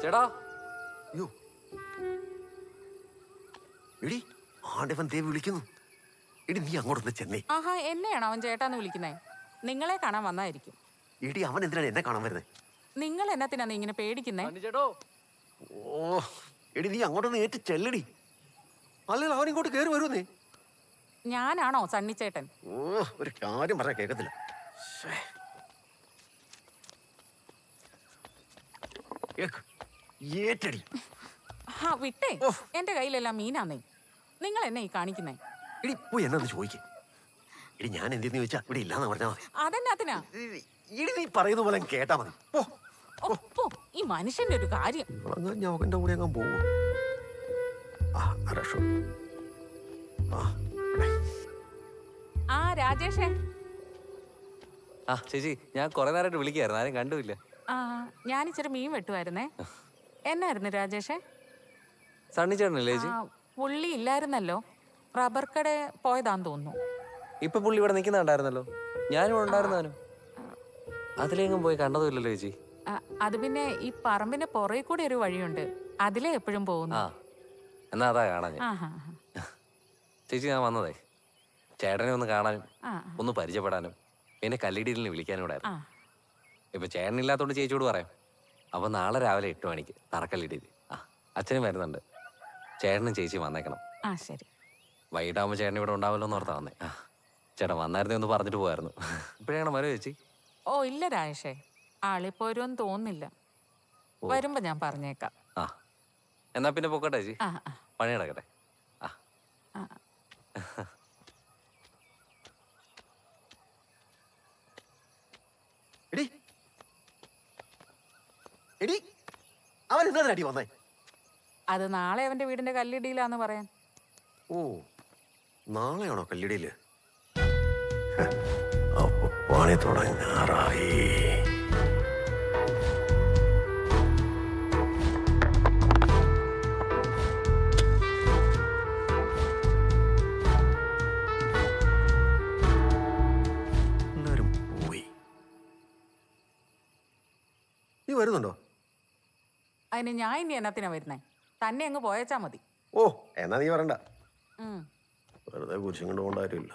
ചേട്ടാ അയ്യോ എടി ആണ്ടവൻ ദേവി വിളിക്കുന്നു. എടി നീ അങ്ങോട്ടൊന്ന് ചെന്നേ. ആഹാ, എന്നെയാണോ അവൻ ചേട്ടാന്ന് വിളിക്കുന്നേ? നിങ്ങളെ കാണാൻ വന്നായിരിക്കും. എടി അവൻ എന്തിനാണ് എന്നെ കാണാൻ വരുന്നത്? നിങ്ങൾ എന്നത്തിനാ നീ ഇങ്ങനെ പേടിക്കുന്നേ? ചേട്ടോ ഓ എടി നീ അങ്ങോട്ടൊന്ന് ഏറ്റ് ചെല്ലടി, അല്ലെങ്കിൽ അവൻ ഇങ്ങോട്ട് കയറി വരുന്നേ. ഞാനാണോ സണ്ണിച്ചേട്ടൻ? ഓ ഒരു കാര്യം പറഞ്ഞാൽ കേൾക്കത്തില്ല. ഏറ്റടി. ആ വിട്ടേ, എന്റെ കയ്യിലെല്ലാം മീനാന്നേ. നിങ്ങൾ എന്നെ ഈ കാണിക്കുന്നേ? എടി പോയി എന്നാന്ന് ചോദിക്കേ. എടി ഞാൻ എന്തെന്ന് ചോദിച്ചാ ഇവിടെ ഇല്ലാന്ന് പറഞ്ഞാ മതി. അതെന്നാത്തിനാ? എടി നീ പറയുന്ന പോലെ കേട്ടാ മതി. ഓ ഈ മനുഷ്യന്റെ ഒരു കാര്യം. ഞാൻ അവന്റെ കൂടെ അങ്ങ് പോകും. ആ രാജേഷേ. ആ ചേച്ചി, ഞാൻ കുറെ നേരമായിട്ട് വിളിക്കായിരുന്നു, ആരും കണ്ടുമില്ല. ആ ഞാൻ ഇച്ചിരി മീൻ വെട്ടുമായിരുന്നേ. എന്നായിരുന്നു രാജേഷേ? സണ്ണിച്ചേട്ടനല്ലേ ചേച്ചി? പുള്ളി ഇല്ലായിരുന്നല്ലോ, റബ്ബർ കട പോയതാന്ന് തോന്നുന്നു. ഇപ്പൊ പുള്ളി ഇവിടെ നിൽക്കുന്നുണ്ടായിരുന്നല്ലോ, ഞാനും ഉണ്ടായിരുന്നാലും. അതിലെങ്ങും പോയി കണ്ടതുമില്ലല്ലോ ചേച്ചി. അത് പിന്നെ ഈ പറമ്പിന്റെ പുറകെ കൂടി ഒരു വഴിയുണ്ട്, അതിലേ എപ്പോഴും പോകുന്നു. എന്നാ അതാ കാണാൻ ചേച്ചി. ഞാൻ വന്നതേ ചേട്ടനെ ഒന്ന് കാണാനും ഒന്ന് പരിചയപ്പെടാനും പിന്നെ കല്ലിടീലിന് വിളിക്കാനും കൂടെ. ഇപ്പൊ ചേട്ടനില്ലാത്തോണ്ട് ചേച്ചിയോട് പറയാം. അപ്പൊ നാളെ രാവിലെ 8 മണിക്ക് തറക്കല്ലിടീൽ. അച്ഛനും വരുന്നുണ്ട്, ചേട്ടനും ചേച്ചി വന്നേക്കണം. ശരി. വൈകിട്ടാകുമ്പോ ചേട്ടൻ ഇവിടെ ഉണ്ടാവല്ലോ എന്ന് ഓർത്താ വന്നേ. ചേട്ടൻ വന്നായിരുന്നേ ഒന്ന് പറഞ്ഞിട്ട് പോയായിരുന്നു. ഇപ്പഴാണ് വരോ ചേച്ചി? ഓ ഇല്ല രാജേഷേ, ആളിപ്പോ വരുമെന്ന് തോന്നുന്നില്ല. വരുമ്പോ ഞാൻ പറഞ്ഞേക്കാം. എന്നാ പിന്നെ പൊക്കട്ടെ ചേച്ചി, പണി നടക്കട്ടെ. എടി എടി അവൻ എന്താ അടി വന്നേ? അത് നാളെ അവന്റെ വീടിന്റെ കല്ലിടിയിലാന്ന് പറയാൻ. ഓ നാളെയാണോ കല്ലിടിയില്? അപ്പൊ പണി തുടങ്ങാറായി. എല്ലാരും പോയി. നീ വരുന്നുണ്ടോ? അതിന് ഞാൻ ഇനി എന്നത്തിനാ വരുന്നേ? തന്നെ അങ്ങ് പോയച്ചാ മതി. ഓ എന്നാ നീ വരണ്ട, വെറുതെ കുരിശും കൊണ്ട് കൊണ്ടായിട്ടില്ല.